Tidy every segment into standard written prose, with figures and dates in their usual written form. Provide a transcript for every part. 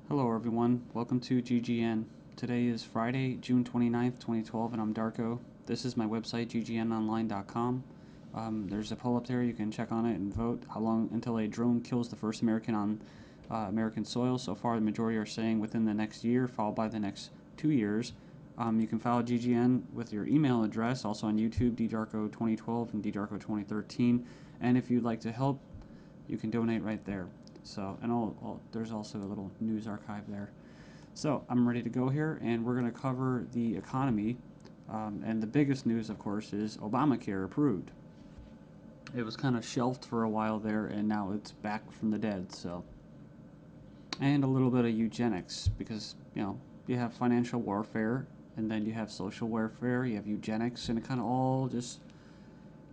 Hello everyone, welcome to GGN. Today is Friday, June 29th, 2012, and I'm Darko. This is my website, ggnonline.com. There's a poll up there, you can check on it and vote how long until a drone kills the first American on American soil. So far, the majority are saying within the next year, followed by the next 2 years. You can follow GGN with your email address, also on YouTube, ddarko2012 and ddarko2013. And if you'd like to help, you can donate right there. So, and there's also a little news archive there. So, I'm ready to go here, and we're going to cover the economy. And the biggest news, of course, is Obamacare approved. It was kind of shelved for a while there, and now it's back from the dead. So, and a little bit of eugenics, because you have financial warfare, and then you have social warfare, you have eugenics, and it kind of all just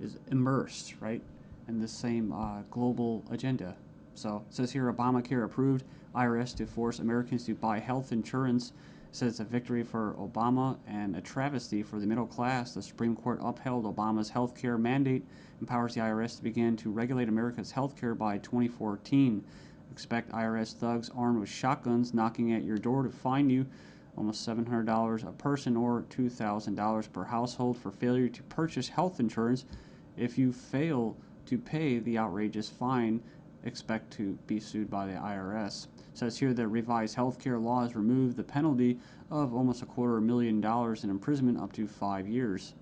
is immersed, right, in the same global agenda. So it says here, Obamacare approved, IRS to force Americans to buy health insurance. It says it's a victory for Obama and a travesty for the middle class. The Supreme Court upheld Obama's health care mandate, empowers the IRS to begin to regulate America's health care by 2014. Expect IRS thugs armed with shotguns knocking at your door to fine you almost $700 a person or $2,000 per household for failure to purchase health insurance. If you fail to pay the outrageous fine, expect to be sued by the IRS. It says here that revised healthcare laws remove the penalty of almost $250,000 in imprisonment up to 5 years.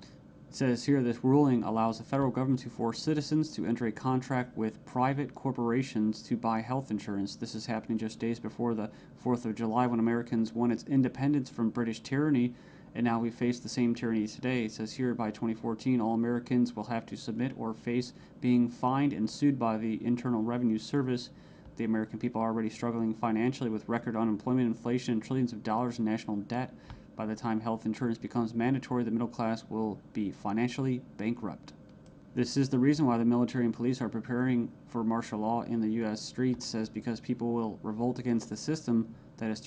It says here this ruling allows the federal government to force citizens to enter a contract with private corporations to buy health insurance. This is happening just days before the 4th of July, when Americans won its independence from British tyranny, and now we face the same tyranny today. It says here by 2014, all Americans will have to submit or face being fined and sued by the Internal Revenue Service. The American people are already struggling financially with record unemployment, inflation, and trillions of dollars in national debt. By the time health insurance becomes mandatory, the middle class will be financially bankrupt. This is the reason why the military and police are preparing for martial law in the U.S. streets, says because people will revolt against the system that has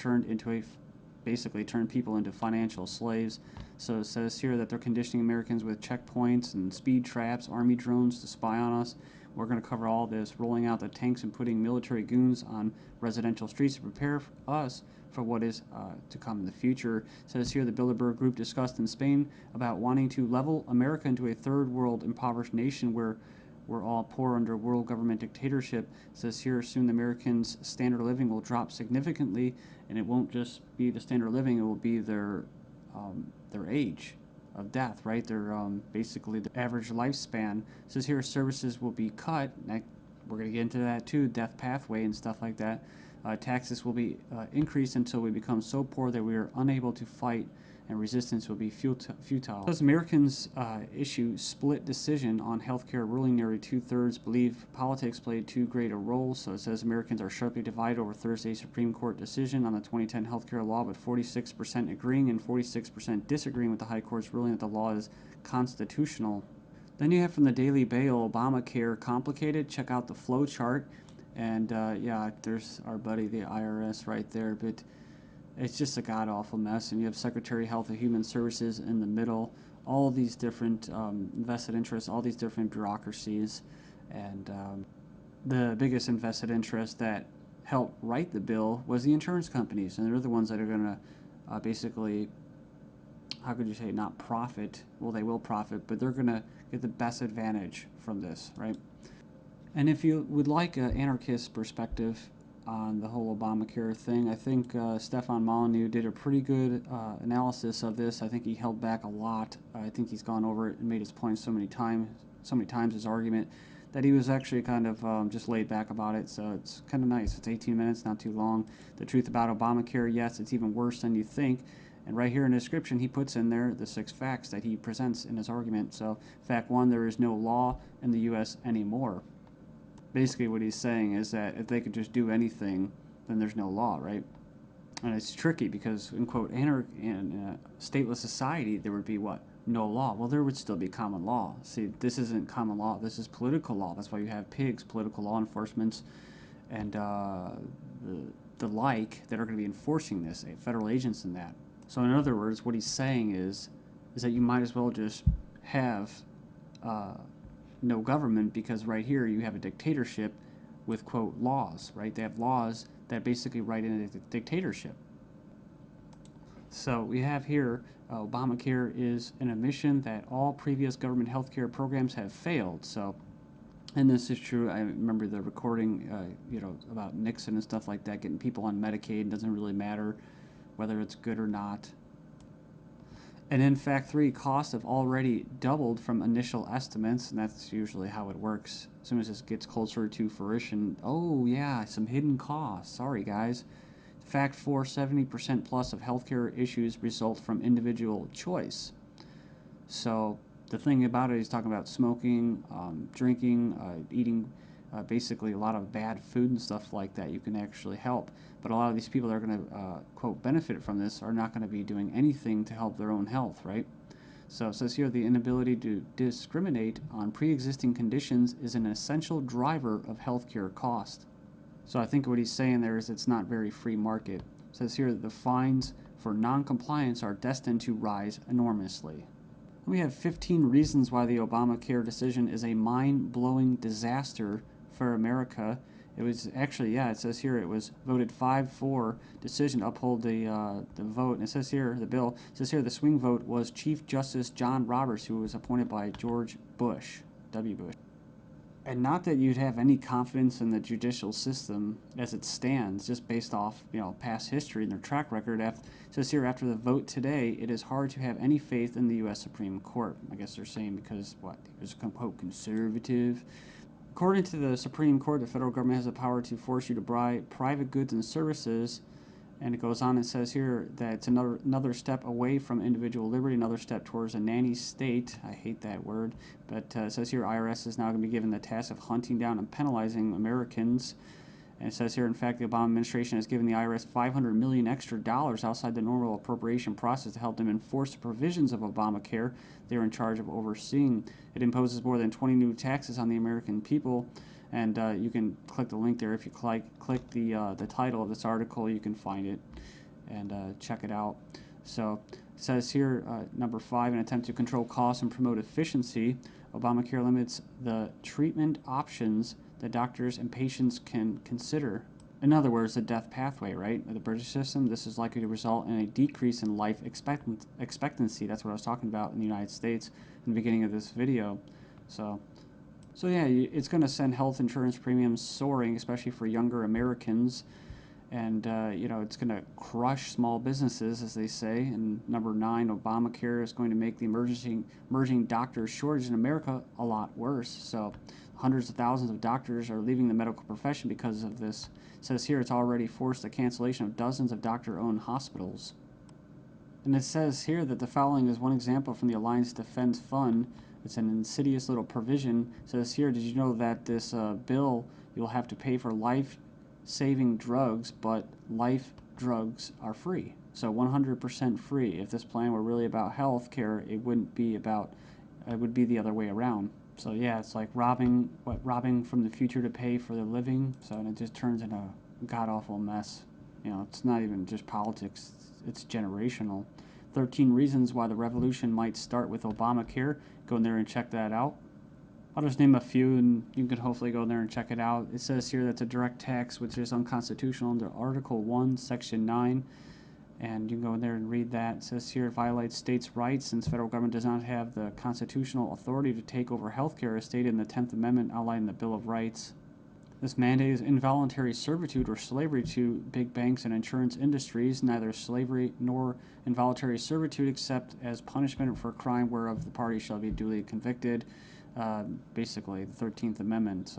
basically turned people into financial slaves. So it says here that they're conditioning Americans with checkpoints and speed traps, army drones to spy on us. We're going to cover all this, rolling out the tanks and putting military goons on residential streets to prepare us for what is to come in the future. It says here the Bilderberg Group discussed in Spain about wanting to level America into a third world impoverished nation where we're all poor under world government dictatorship. It says here soon the Americans' standard of living will drop significantly, and it won't just be the standard of living, it will be their age of death, right? Their basically the average lifespan. It says here services will be cut. We're going to get into that too, death pathway and stuff like that. Taxes will be increased until we become so poor that we are unable to fight, and resistance will be futile. As Americans issue split decision on healthcare ruling, nearly 2/3 believe politics played too great a role. So it says Americans are sharply divided over Thursday's Supreme Court decision on the 2010 healthcare law, with 46% agreeing and 46% disagreeing with the High Court's ruling that the law is constitutional. Then you have from the Daily Bail, Obamacare complicated. Check out the flow chart. And yeah, there's our buddy, the IRS, right there. But it's just a god-awful mess. And you have Secretary of Health and Human Services in the middle. All these different vested interests, all these different bureaucracies. And the biggest invested interest that helped write the bill was the insurance companies. And they're the ones that are going to basically, how could you say, not profit. Well, they will profit, but they're going to get the best advantage from this, right? And if you would like an anarchist perspective on the whole Obamacare thing, I think Stefan Molyneux did a pretty good analysis of this. I think he held back a lot. I think he's gone over it and made his point so many times, his argument, that he was actually kind of just laid back about it. So it's kind of nice. It's 18 minutes, not too long. The truth about Obamacare, yes, it's even worse than you think. And right here in the description, he puts in there the 6 facts that he presents in his argument. So fact 1, there is no law in the U.S. anymore. Basically what he's saying is that if they could just do anything, then there's no law, right? And it's tricky because, in quote, in a stateless society, there would be what? No law. Well, there would still be common law. See, this isn't common law. This is political law. That's why you have pigs, political law enforcement, and the like that are going to be enforcing this, federal agents and that. So in other words, what he's saying is that you might as well just have no government, because right here you have a dictatorship with, quote, laws, right? They have laws that basically write in a dictatorship. So we have here Obamacare is an admission that all previous government healthcare programs have failed. So, and this is true. I remember the recording, about Nixon and stuff like that, getting people on Medicaid. It doesn't really matter whether it's good or not. And in fact, costs have already doubled from initial estimates, and that's usually how it works. As soon as this gets closer to fruition, oh yeah, some hidden costs. Sorry, guys. Fact 4, 70% plus of healthcare issues result from individual choice. So the thing about it, he's talking about smoking, drinking, eating basically a lot of bad food and stuff like that. You can actually help. But a lot of these people that are going to, quote, benefit from this are not going to be doing anything to help their own health, right? So it says here the inability to discriminate on pre-existing conditions is an essential driver of healthcare cost. So I think what he's saying there is it's not very free market. It says here that the fines for non-compliance are destined to rise enormously. We have 15 reasons why the Obamacare decision is a mind-blowing disaster for America. It was actually, it says here it was voted 5-4 decision to uphold the vote. And it says here, the bill, it says here the swing vote was Chief Justice John Roberts, who was appointed by George Bush, W. Bush. And not that you'd have any confidence in the judicial system as it stands, just based off past history and their track record. It says here, after the vote today, it is hard to have any faith in the U.S. Supreme Court. I guess they're saying because he was quote conservative. According to the Supreme Court, the federal government has the power to force you to buy private goods and services. And it goes on and says here that it's another step away from individual liberty, another step towards a nanny state. I hate that word. But it says here IRS is now going to be given the task of hunting down and penalizing Americans. And it says here, in fact, the Obama administration has given the IRS $500 million extra dollars outside the normal appropriation process to help them enforce the provisions of Obamacare they're in charge of overseeing. It imposes more than 20 new taxes on the American people. And you can click the link there. If you click the title of this article, you can find it and check it out. So it says here, number 5, an attempt to control costs and promote efficiency. Obamacare limits the treatment options that doctors and patients can consider. In other words, the death pathway, right? The British system, this is likely to result in a decrease in life expectancy. That's what I was talking about in the United States in the beginning of this video. So yeah, it's going to send health insurance premiums soaring, especially for younger Americans. And, it's going to crush small businesses, as they say. And number 9, Obamacare is going to make the emerging doctor shortage in America a lot worse. So hundreds of thousands of doctors are leaving the medical profession because of this. It says here it's already forced the cancellation of dozens of doctor-owned hospitals. And it says here that the following is one example from the Alliance Defense Fund. It's an insidious little provision. It says here, did you know that this bill, you'll have to pay for life-saving drugs, but life drugs are free. So 100% free. If this plan were really about health care, it would be the other way around. So yeah, it's like robbing from the future to pay for the living. So and it just turns into a god-awful mess. It's not even just politics. It's generational. 13 reasons why the revolution might start with Obamacare. Go in there and check that out. I'll just name a few, and you can hopefully go in there and check it out. It says here that's a direct tax, which is unconstitutional under Article 1, Section 9. And you can go in there and read that. It says here it violates states' rights since federal government does not have the constitutional authority to take over health care as stated in the 10th Amendment outlined in the Bill of Rights. This mandate is involuntary servitude or slavery to big banks and insurance industries, neither slavery nor involuntary servitude except as punishment for a crime whereof the party shall be duly convicted. Basically, the 13th Amendment.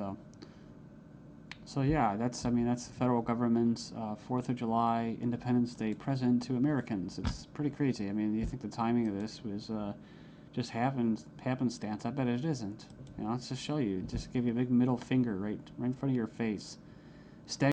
So yeah, that's the federal government's 4th of July Independence Day present to Americans. It's pretty crazy. I mean, you think the timing of this was just happenstance? I bet it isn't. Let's just show you. Just give you a big middle finger right in front of your face. Stay